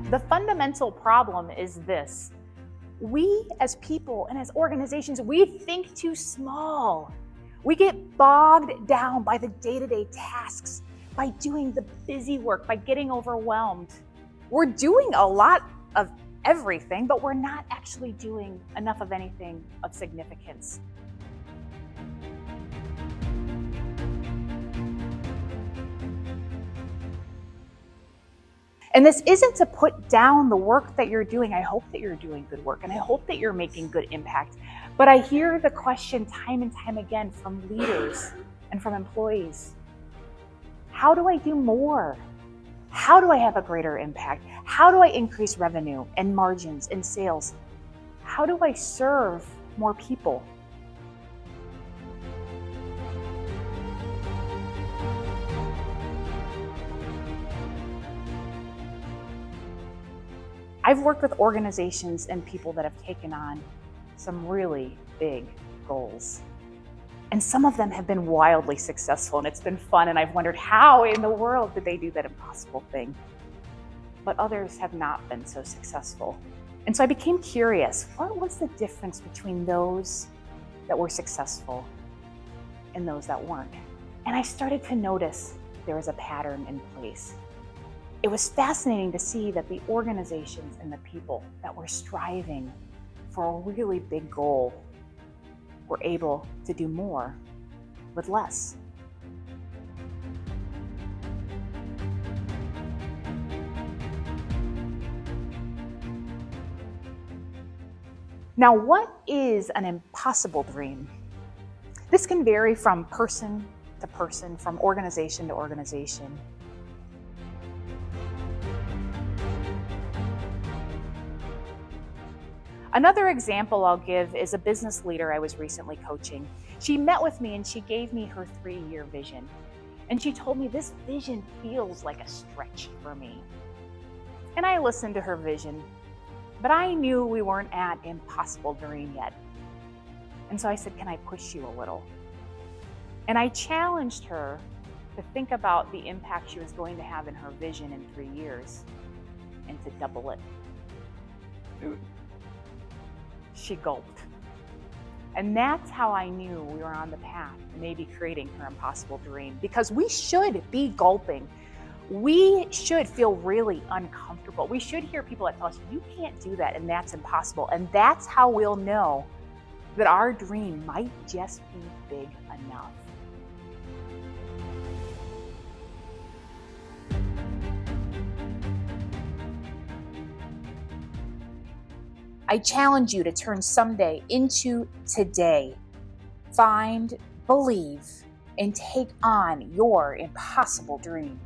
The fundamental problem is this. We as people and as organizations, we think too small. We get bogged down by the day-to-day tasks, by doing the busy work, by getting overwhelmed. We're doing a lot of everything, but we're not actually doing enough of anything of significance. And this isn't to put down the work that you're doing. I hope that you're doing good work and I hope that you're making good impact. But I hear the question time and time again from leaders and from employees. How do I do more? How do I have a greater impact? How do I increase revenue and margins and sales? How do I serve more people? I've worked with organizations and people that have taken on some really big goals. And some of them have been wildly successful and it's been fun. And I've wondered how in the world did they do that impossible thing? But others have not been so successful. And so I became curious, what was the difference between those that were successful and those that weren't? And I started to notice there was a pattern in place. It was fascinating to see that the organizations and the people that were striving for a really big goal were able to do more with less. Now, what is an impossible dream? This can vary from person to person, from organization to organization. Another example I'll give is a business leader I was recently coaching. She met with me and she gave me her 3-year vision. And she told me, this vision feels like a stretch for me. And I listened to her vision, but I knew we weren't at impossible dream yet. And so I said, can I push you a little? And I challenged her to think about the impact she was going to have in her vision in 3 years and to double it. She gulped. And that's how I knew we were on the path to maybe creating her impossible dream, because we should be gulping. We should feel really uncomfortable. We should hear people that tell us, you can't do that and that's impossible. And that's how we'll know that our dream might just be big enough. I challenge you to turn someday into today. Find, believe, and take on your impossible dream.